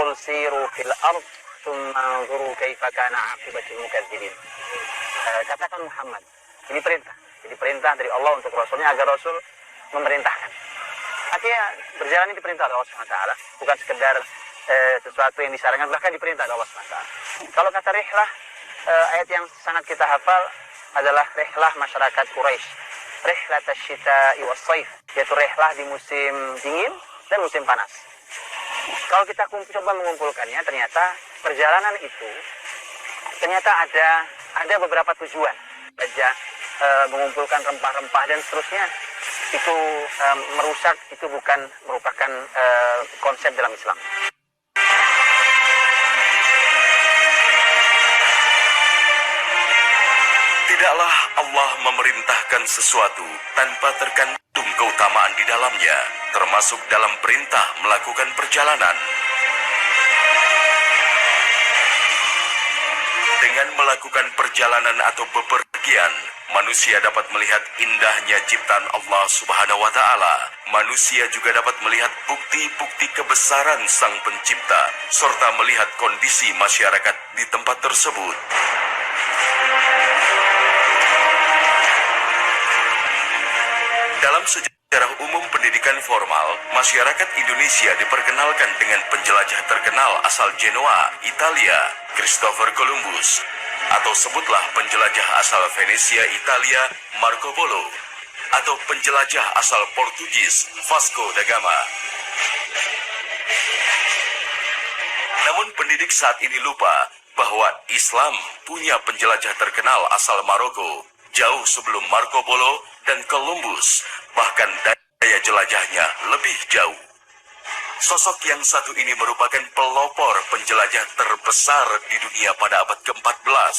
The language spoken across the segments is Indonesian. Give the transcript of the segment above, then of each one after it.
qul siru fil ard tsumma anzuru kaifa kana aqibatul mukadzibin. Katakan Muhammad, ini perintah. Jadi perintah dari Allah untuk Rasulnya agar Rasul memerintahkan. Artinya berjalan ini diperintah oleh Allah SWT, bukan sekedar sesuatu yang disarankan, bahkan diperintah oleh Allah SWT. Kalau kata rihlah, ayat yang sangat kita hafal adalah rihlah masyarakat Quraisy, rihlat asyita'i was-saif, yaitu rihlah di musim dingin dan musim panas. Kalau kita coba mengumpulkannya, ternyata perjalanan itu ternyata ada beberapa tujuan. Saja mengumpulkan rempah-rempah dan seterusnya, itu merusak, itu bukan merupakan konsep dalam Islam. Tidaklah Allah memerintahkan sesuatu tanpa terkandung keutamaan di dalamnya, termasuk dalam perintah melakukan perjalanan. Dengan melakukan perjalanan atau bepergian, manusia dapat melihat indahnya ciptaan Allah Subhanahu wa Ta'ala. Manusia juga dapat melihat bukti-bukti kebesaran Sang Pencipta, serta melihat kondisi masyarakat di tempat tersebut. Dalam sejarah umum pendidikan formal, masyarakat Indonesia diperkenalkan dengan penjelajah terkenal asal Genoa, Italia, Christopher Columbus, atau sebutlah penjelajah asal Venesia, Italia, Marco Polo, atau penjelajah asal Portugis, Vasco da Gama. Namun pendidik saat ini lupa bahwa Islam punya penjelajah terkenal asal Maroko, jauh sebelum Marco Polo dan Columbus, bahkan daya jelajahnya lebih jauh. Sosok yang satu ini merupakan pelopor penjelajah terbesar di dunia pada abad ke-14.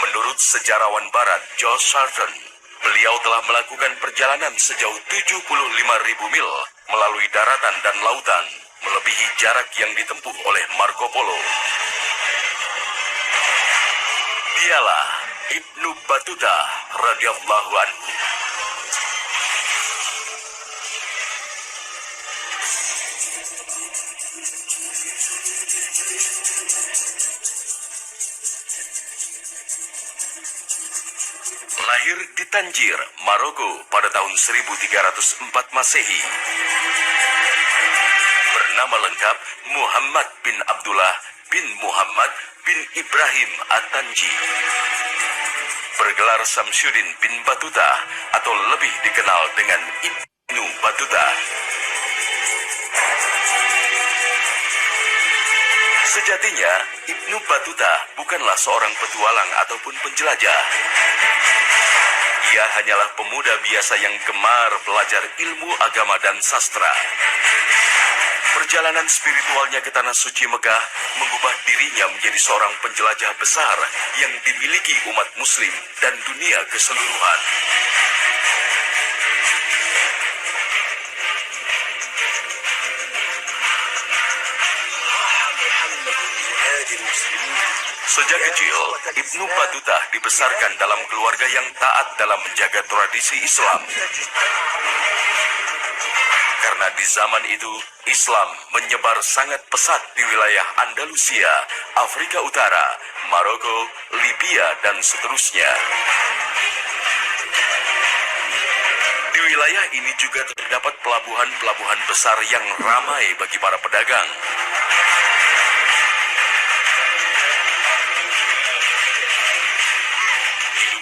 Menurut sejarawan barat George Sarton, beliau telah melakukan perjalanan sejauh 75.000 mil melalui daratan dan lautan, melebihi jarak yang ditempuh oleh Marco Polo. Dialah Ibnu Battuta radhiyallahu anhu. Lahir di Tanjir, Maroko pada tahun 1304 Masehi. Bernama lengkap Muhammad bin Abdullah bin Muhammad bin Ibrahim At-Tanji. Bergelar Samsyuddin bin Battuta atau lebih dikenal dengan Ibnu Battuta. Sejatinya, Ibnu Battuta bukanlah seorang petualang ataupun penjelajah. Ia hanyalah pemuda biasa yang gemar belajar ilmu agama dan sastra. Perjalanan spiritualnya ke Tanah Suci Mekah mengubah dirinya menjadi seorang penjelajah besar yang dimiliki umat muslim dan dunia keseluruhan. Sejak kecil, Ibnu Battuta dibesarkan dalam keluarga yang taat dalam menjaga tradisi Islam. Karena di zaman itu, Islam menyebar sangat pesat di wilayah Andalusia, Afrika Utara, Maroko, Libya, dan seterusnya. Di wilayah ini juga terdapat pelabuhan-pelabuhan besar yang ramai bagi para pedagang.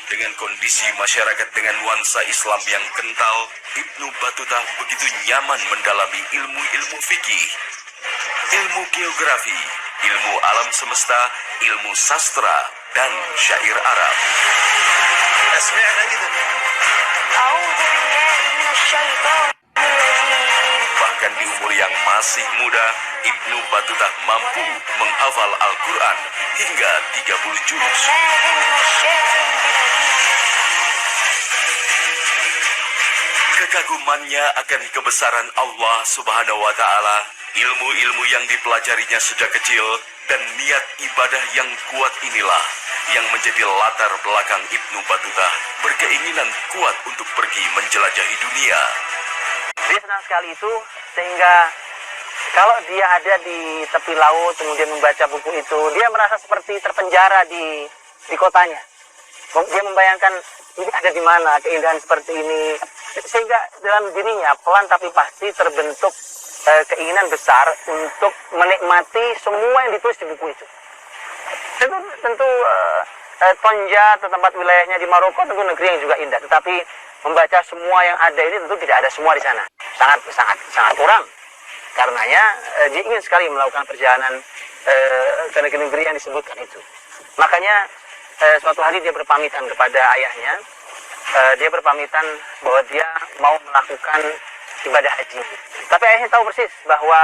Dengan kondisi masyarakat dengan nuansa Islam yang kental, Ibnu Battuta begitu nyaman mendalami ilmu-ilmu fikih, ilmu geografi, ilmu alam semesta, ilmu sastra, dan syair Arab. Bahkan di umur yang masih muda, Ibnu Battuta mampu menghafal Al-Quran hingga 30 juz. Kekagumannya akan kebesaran Allah Subhanahu wa Ta'ala, ilmu-ilmu yang dipelajarinya sejak kecil, dan niat ibadah yang kuat inilah yang menjadi latar belakang Ibnu Battuta berkeinginan kuat untuk pergi menjelajahi dunia. Dia senang sekali itu, sehingga Kalau dia ada di tepi laut kemudian membaca buku itu, dia merasa seperti terpenjara di kotanya. Dia membayangkan ini ada di mana keindahan seperti ini, sehingga dalam dirinya pelan tapi pasti terbentuk keinginan besar untuk menikmati semua yang ditulis di buku itu. Tentu Tonja atau tempat wilayahnya di Maroko tentu negeri yang juga indah, tetapi membaca semua yang ada ini tentu tidak ada semua di sana, sangat kurang. Karenanya dia ingin sekali melakukan perjalanan ke negeri-negeri yang disebutkan itu. Makanya suatu hari dia berpamitan kepada ayahnya, dia berpamitan bahwa dia mau melakukan ibadah haji. Tapi ayahnya tahu persis bahwa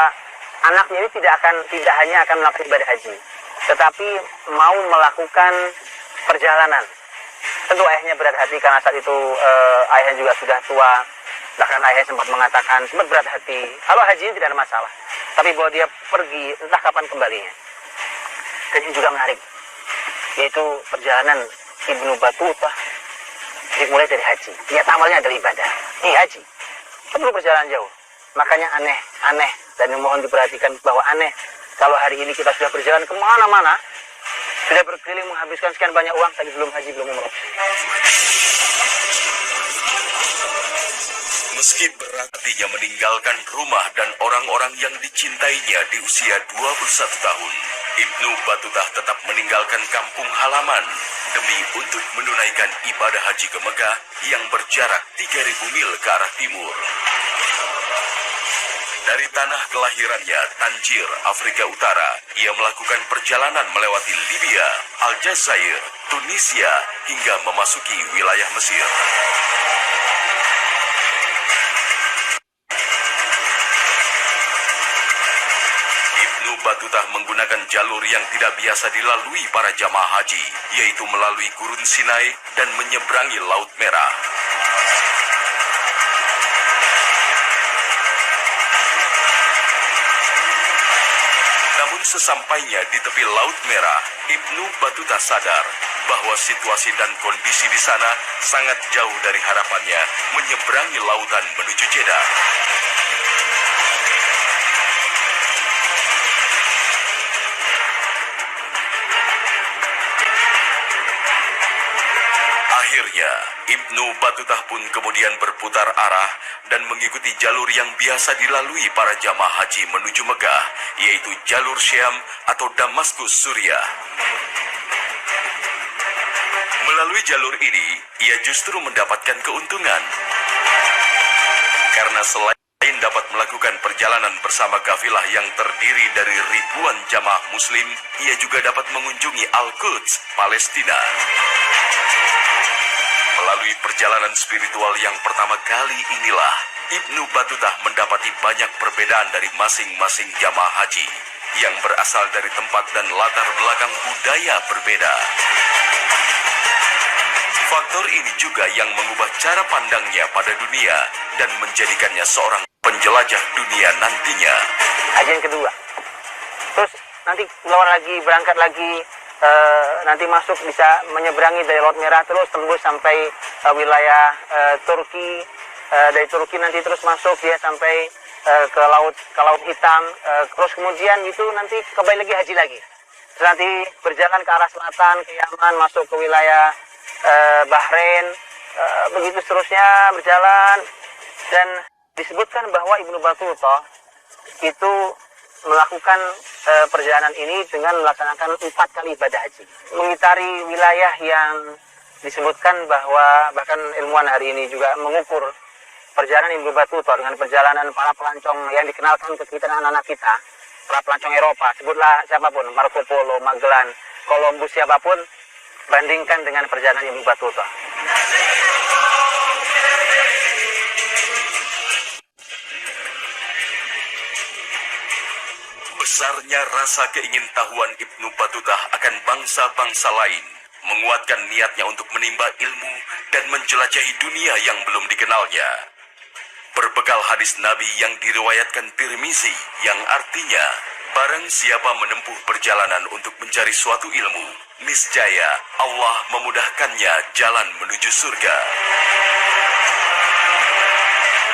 anaknya ini tidak hanya akan melakukan ibadah haji, tetapi mau melakukan perjalanan. Tentu ayahnya berat hati karena saat itu ayahnya juga sudah tua. Bahkan ayahnya sempat mengatakan, sempat berat hati, kalau haji ini tidak ada masalah, tapi bahwa dia pergi entah kapan kembalinya. Dan ini juga menarik, yaitu perjalanan Ibnu Battuta dimulai dari haji. Niat awalnya adalah ibadah, ini haji, perlu perjalanan jauh. Makanya aneh, dan mohon diperhatikan bahwa aneh kalau hari ini kita sudah berjalan kemana-mana, sudah berkeliling menghabiskan sekian banyak uang, tapi belum haji, belum umroh. Meski berat hatinya meninggalkan rumah dan orang-orang yang dicintainya di usia 21 tahun, Ibnu Battuta tetap meninggalkan kampung halaman demi untuk menunaikan ibadah haji ke Mekah yang berjarak 3.000 mil ke arah timur. Dari tanah kelahirannya, Tanjir, Afrika Utara, ia melakukan perjalanan melewati Libya, Aljazair, Tunisia, hingga memasuki wilayah Mesir. Ibnu Battuta menggunakan jalur yang tidak biasa dilalui para jamaah haji, yaitu melalui Gurun Sinai dan menyeberangi Laut Merah. Namun sesampainya di tepi Laut Merah, Ibnu Battuta sadar bahwa situasi dan kondisi di sana sangat jauh dari harapannya menyeberangi lautan menuju Jeddah. Akhirnya, Ibnu Battuta pun kemudian berputar arah dan mengikuti jalur yang biasa dilalui para jamaah haji menuju Mekah, yaitu jalur Syam atau Damaskus, Suriah. Melalui jalur ini, ia justru mendapatkan keuntungan. Karena selain dapat melakukan perjalanan bersama kafilah yang terdiri dari ribuan jamaah muslim, ia juga dapat mengunjungi Al-Quds, Palestina. Melalui perjalanan spiritual yang pertama kali inilah, Ibnu Battuta mendapati banyak perbedaan dari masing-masing jamaah haji yang berasal dari tempat dan latar belakang budaya berbeda. Faktor ini juga yang mengubah cara pandangnya pada dunia dan menjadikannya seorang penjelajah dunia nantinya. Haji yang kedua, terus nanti keluar lagi, berangkat lagi, nanti masuk bisa menyeberangi dari Laut Merah terus tembus sampai wilayah Turki. Dari Turki nanti terus masuk dia sampai ke Laut Hitam, terus kemudian itu nanti kembali lagi haji lagi. Terus nanti berjalan ke arah selatan ke Yaman, masuk ke wilayah Bahrain, begitu seterusnya berjalan. Dan disebutkan bahwa Ibnu Battuta itu melakukan perjalanan ini dengan melaksanakan 4 kali ibadah haji, mengitari wilayah yang disebutkan bahwa bahkan ilmuwan hari ini juga mengukur perjalanan Ibnu Battuta dengan perjalanan para pelancong yang dikenalkan ke kita anak-anak kita, para pelancong Eropa, sebutlah siapapun, Marco Polo, Magellan, Columbus, siapapun, bandingkan dengan perjalanan Ibnu Battuta. Besarnya rasa keingintahuan Ibnu Battuta akan bangsa-bangsa lain menguatkan niatnya untuk menimba ilmu dan menjelajahi dunia yang belum dikenalnya. Berbekal hadis Nabi yang diriwayatkan Tirmizi yang artinya, barang siapa menempuh perjalanan untuk mencari suatu ilmu, niscaya Allah memudahkannya jalan menuju surga.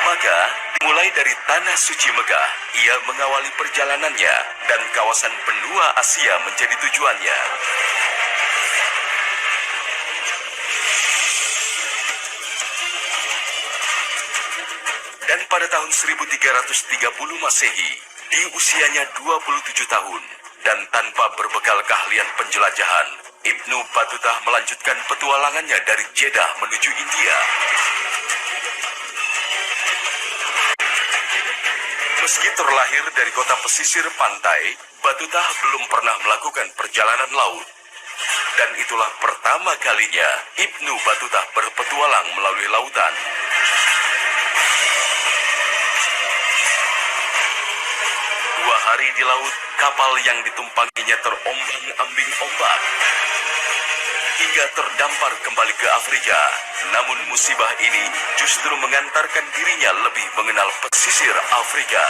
Maka Mulai dari Tanah Suci Mekah, ia mengawali perjalanannya dan kawasan benua Asia menjadi tujuannya. Dan pada tahun 1330 Masehi, di usianya 27 tahun, dan tanpa berbekal keahlian penjelajahan, Ibnu Battuta melanjutkan petualangannya dari Jeddah menuju India. Meski terlahir dari kota pesisir pantai, Battuta belum pernah melakukan perjalanan laut. Dan itulah pertama kalinya Ibnu Battuta berpetualang melalui lautan. Dua hari di laut, kapal yang ditumpanginya terombang-ambing ombak hingga terdampar kembali ke Afrika. Namun musibah ini justru mengantarkan dirinya lebih mengenal pesisir Afrika.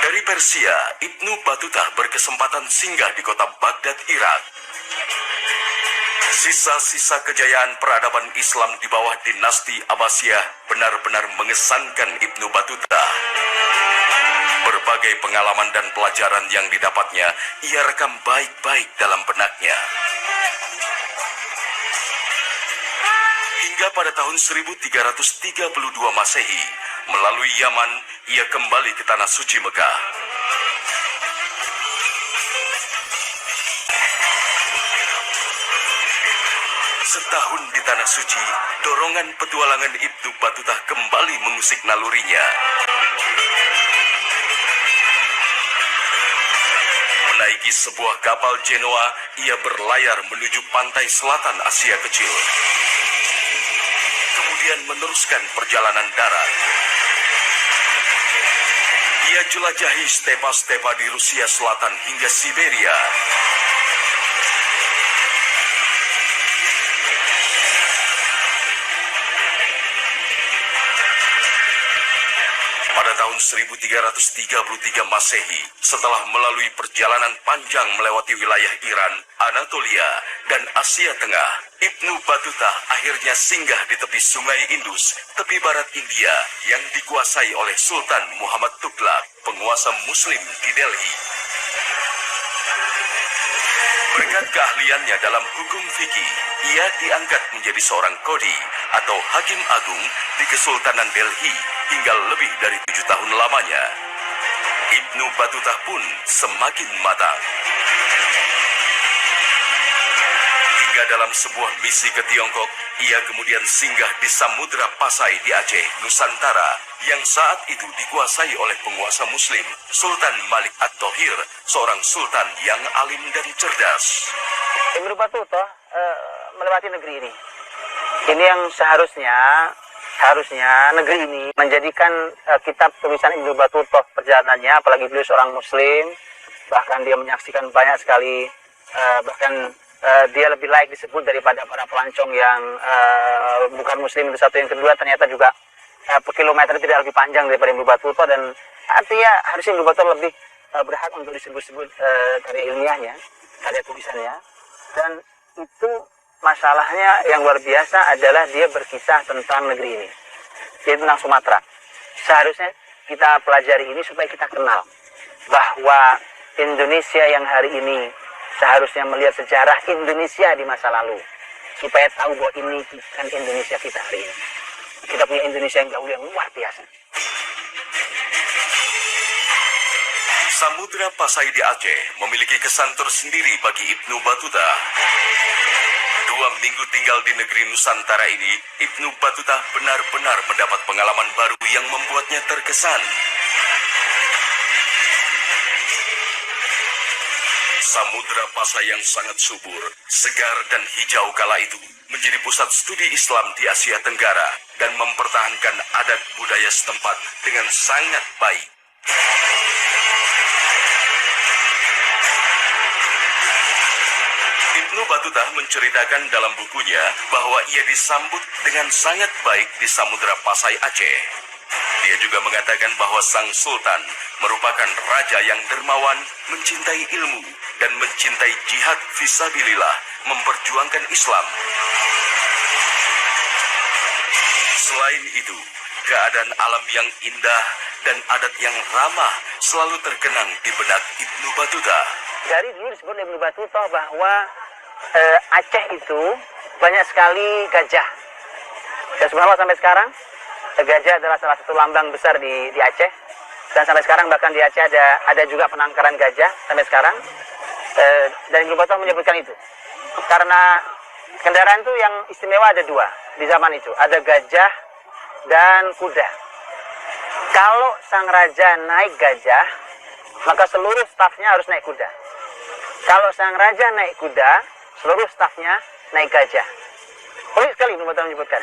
Dari Persia, Ibnu Battuta berkesempatan singgah di kota Baghdad, Irak. Sisa-sisa kejayaan peradaban Islam di bawah dinasti Abbasiyah benar-benar mengesankan Ibnu Battuta. Berbagai pengalaman dan pelajaran yang didapatnya, ia rekam baik-baik dalam benaknya. Hingga pada tahun 1332 Masehi, melalui Yaman, ia kembali ke Tanah Suci Mekah. Setahun di Tanah Suci, dorongan petualangan Ibnu Battuta kembali mengusik nalurinya. Menaiki sebuah kapal Genoa, ia berlayar menuju pantai selatan Asia Kecil. Kemudian meneruskan perjalanan darat. Ia jelajahi stepa-stepa di Rusia Selatan hingga Siberia. Pada tahun 1333 Masehi, setelah melalui perjalanan panjang melewati wilayah Iran, Anatolia, dan Asia Tengah, Ibnu Battuta akhirnya singgah di tepi Sungai Indus, tepi barat India, yang dikuasai oleh Sultan Muhammad Tughlaq, penguasa Muslim di Delhi. Berkat keahliannya dalam hukum fikih, ia diangkat menjadi seorang qadhi atau hakim agung di Kesultanan Delhi hingga lebih dari 7 tahun lamanya. Ibnu Battuta pun semakin matang. Hingga dalam sebuah misi ke Tiongkok, ia kemudian singgah di Samudra Pasai di Aceh, Nusantara, yang saat itu dikuasai oleh penguasa Muslim, Sultan Malik At-Thohir, seorang sultan yang alim dan cerdas. Ibnu Battuta melewati negeri ini. Ini yang seharusnya negeri ini menjadikan kitab tulisan Ibnu Battuta perjalanannya, apalagi beliau seorang Muslim, bahkan dia menyaksikan banyak sekali, bahkan dia lebih layak disebut daripada para pelancong yang bukan Muslim. Itu satu. Yang kedua, ternyata juga kilometer tidak lebih panjang daripada Ibnu Battuta, dan artinya harusnya Ibnu Battuta lebih berhak untuk disebut-sebut karya ilmiahnya, karya tulisannya. Dan itu masalahnya yang luar biasa adalah dia berkisah tentang negeri ini, yaitu tentang Sumatera. Seharusnya kita pelajari ini supaya kita kenal bahwa Indonesia yang hari ini seharusnya melihat sejarah Indonesia di masa lalu, supaya tahu bahwa ini bukan Indonesia kita hari ini. Kita punya Indonesia yang jauh yang luar biasa. Samudra Pasai di Aceh memiliki kesan tersendiri bagi Ibnu Battuta. 2 minggu tinggal di negeri Nusantara ini, Ibnu Battuta benar-benar mendapat pengalaman baru yang membuatnya terkesan. Samudra Pasai yang sangat subur, segar dan hijau kala itu menjadi pusat studi Islam di Asia Tenggara dan mempertahankan adat budaya setempat dengan sangat baik. Ibnu Battuta menceritakan dalam bukunya bahwa ia disambut dengan sangat baik di Samudra Pasai Aceh. Dia juga mengatakan bahwa sang sultan merupakan raja yang dermawan, mencintai ilmu, dan mencintai jihad fisabilillah, memperjuangkan Islam. Selain itu, keadaan alam yang indah dan adat yang ramah selalu terkenang di benak Ibnu Battuta. Dari dulu disebut Ibnu Battuta bahwa Aceh itu banyak sekali gajah. Dan subhanallah sampai sekarang gajah adalah salah satu lambang besar di Aceh. Dan sampai sekarang bahkan di Aceh ada juga penangkaran gajah sampai sekarang. Dan Ibnu Battuta menyebutkan itu. Karena kendaraan itu yang istimewa ada dua di zaman itu. Ada gajah dan kuda. Kalau sang raja naik gajah, maka seluruh stafnya harus naik kuda. Kalau sang raja naik kuda, seluruh stafnya naik gajah. Unik sekali Ibnu Battuta menyebutkan.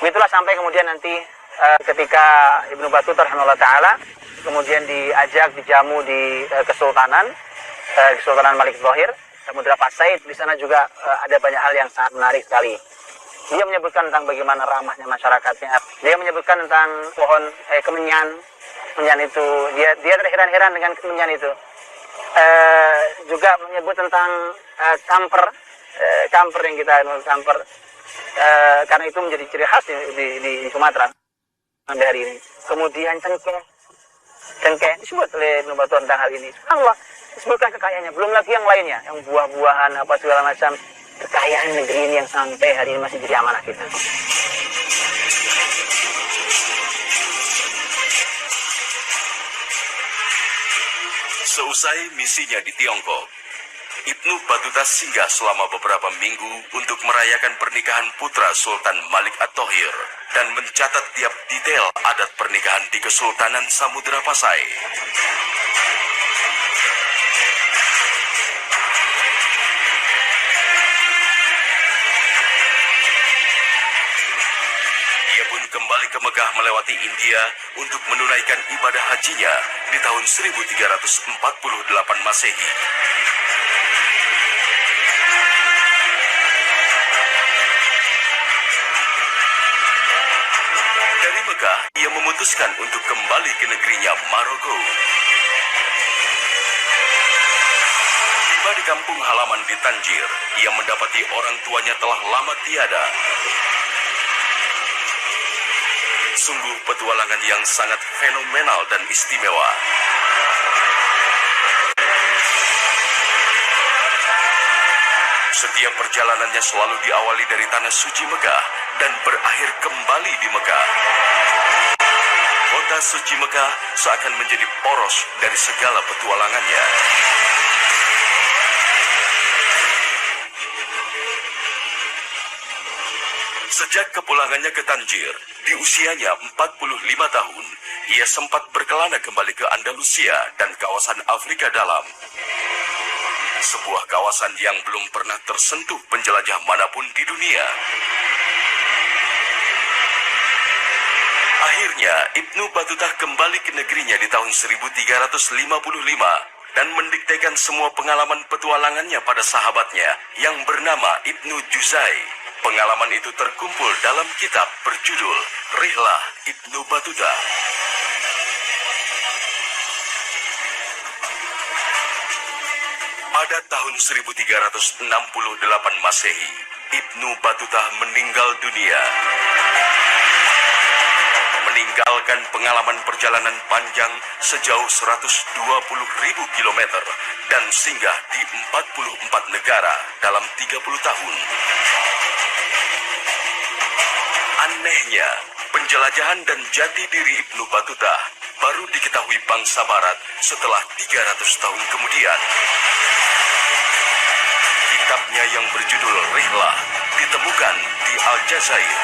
Begitulah sampai kemudian nanti ketika Ibnu Battuta rahimahullah ta'ala kemudian diajak, dijamu di Kesultanan Malik Zahir, Samudra Pasai. Di sana juga ada banyak hal yang sangat menarik sekali. Dia menyebutkan tentang bagaimana ramahnya masyarakatnya. Dia menyebutkan tentang pohon kemenyan. Kemenyan itu, dia terheran-heran dengan kemenyan itu. Juga menyebut tentang camper yang kita camper. Karena itu menjadi ciri khas di Sumatera sampai hari ini. Kemudian cengkeh disebut oleh Ibnu Battuta tentang hal ini. Subhanallah, disebutkan kekayaannya. Belum lagi yang lainnya, yang buah-buahan apa segala macam. Kekayaan negeri ini yang sampai hari ini masih jadi amanah kita. Seusai misinya di Tiongkok, Ibnu Battuta singgah selama beberapa minggu untuk merayakan pernikahan putra Sultan Malik At-Thohir dan mencatat tiap detail adat pernikahan di Kesultanan Samudra Pasai. Ia pun kembali ke Mekah melewati India untuk menunaikan ibadah hajinya di tahun 1348 Masehi. Dari Mekah, ia memutuskan untuk kembali ke negerinya Maroko. Tiba di kampung halaman di Tanjir, ia mendapati orang tuanya telah lama tiada. Sungguh petualangan yang sangat fenomenal dan istimewa. Setiap perjalanannya selalu diawali dari tanah suci Mekah dan berakhir kembali di Mekah. Kota suci Mekah seakan menjadi poros dari segala petualangannya. Sejak kepulangannya ke Tanjir, di usianya 45 tahun, ia sempat berkelana kembali ke Andalusia dan kawasan Afrika Dalam. Sebuah kawasan yang belum pernah tersentuh penjelajah manapun di dunia. Akhirnya, Ibnu Battuta kembali ke negerinya di tahun 1355 dan mendiktekan semua pengalaman petualangannya pada sahabatnya yang bernama Ibnu Juzai. Pengalaman itu terkumpul dalam kitab berjudul Rihlah Ibnu Battuta. Pada tahun 1368 Masehi, Ibnu Battuta meninggal dunia. Meninggalkan pengalaman perjalanan panjang sejauh 120.000 kilometer dan singgah di 44 negara dalam 30 tahun. Anehnya, penjelajahan dan jati diri Ibnu Battuta baru diketahui bangsa Barat setelah 300 tahun kemudian. Kitabnya yang berjudul Rihlah ditemukan di Aljazair.